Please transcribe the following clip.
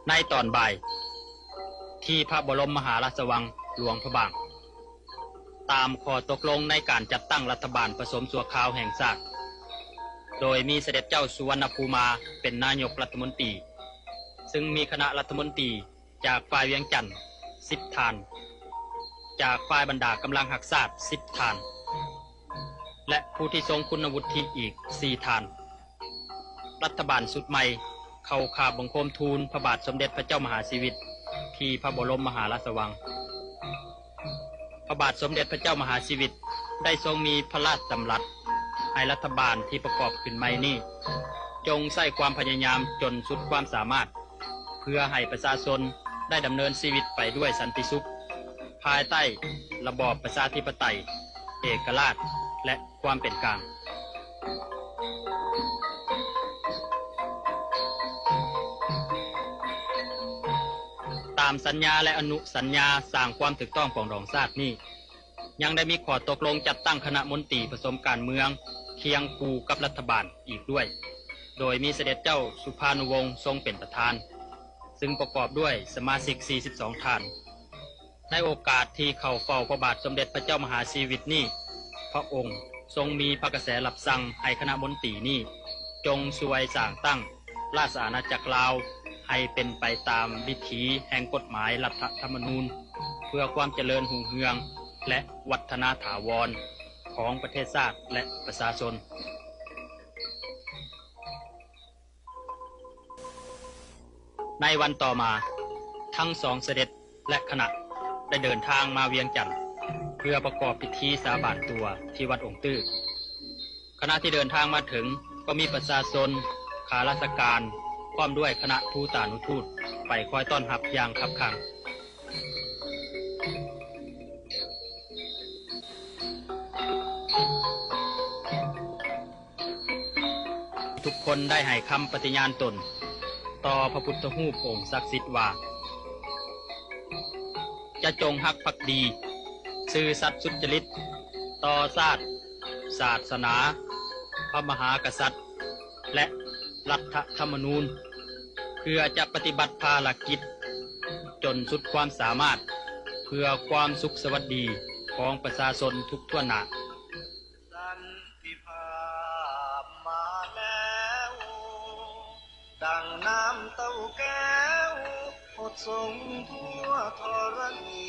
ในตอนบ่ายที่พระบรมมหาราชวังหลวงพระบางตามข้อตกลงในการจัดตั้งรัฐบาลผสมชั่วคราวแห่งชาติโดยมีเสด็จเจ้าสุวรรณภูมิเป็นนายกรัฐมนตรีซึ่งมีคณะรัฐมนตรีจากฝ่ายเวียงจันทน์10ท่านจากฝ่ายบรรดากำลังหักษาด10ท่านและผู้ที่ทรงคุณวุฒิอีก4ท่านรัฐบาลสุดใหม่เข้าคาบบังคมทูลพระบาทสมเด็จพระเจ้ามหาชีวิตที่พระบรมมหาราชวังพระบาทสมเด็จพระเจ้ามหาชีวิตได้ทรงมีพระราชดำรัสให้รัฐบาลที่ประกอบขึ้นใหม่นี้จงใส่ความพยายามจนสุดความสามารถเพื่อให้ประชาชนได้ดำเนินชีวิตไปด้วยสันติสุขภายใต้ระบอบประชาธิปไตยเอกราชและความเป็นกลางตามสัญญาและอนุสัญญาสร้างความถูกต้องปรองดองชาตินี้ยังได้มีข้อตกลงจัดตั้งคณะมนตรีผสมการเมืองเคียงคู่กับรัฐบาลอีกด้วยโดยมีเสด็จเจ้าสุภานุวงศ์ทรงเป็นประธานซึ่งประกอบด้วยสมาชิก42ท่านในโอกาสที่เข้าเฝ้าพระบาทสมเด็จพระเจ้ามหาชีวิตนี้พระองค์ทรงมีพระกระแสรับสั่งให้คณะมนตรีนี้จงช่วยสร้างตั้งราชอาณาจักรลาวให้เป็นไปตามวิถีแห่งกฎหมายรัฐธรรมนูญเพื่อความเจริญรุ่งเรืองและวัฒนาถาวรของประเทศชาติและประชาชนในวันต่อมาทั้งสองเสด็จและคณะได้เดินทางมาเวียงจันทน์เพื่อประกอบพิธีสาบานตัวที่วัดองค์ตื้อคณะที่เดินทางมาถึงก็มีประชาชนข้าราชการพร้อมด้วยคณะทูตานุทูตไปคอยต้อนรับอย่างคับคั่งทุกคนได้ให้คำปฏิญาณตนต่อพระพุทธรูปองค์ศักดิ์สิทธิ์ว่าจะจงรักภักดีซื่อสัตย์สุจริตต่อชาติศาสนาพระมหากษัตริย์และรัฐธรรมนูญเพื่อจะปฏิบัติภารกิจจนสุดความสามารถเพื่อความสุขสวัสดีของประชาชนทุกทั่วหน้าสันติภาพมาแล้วดังน้ำเต้าแก้วหดส่งทั่วธรณี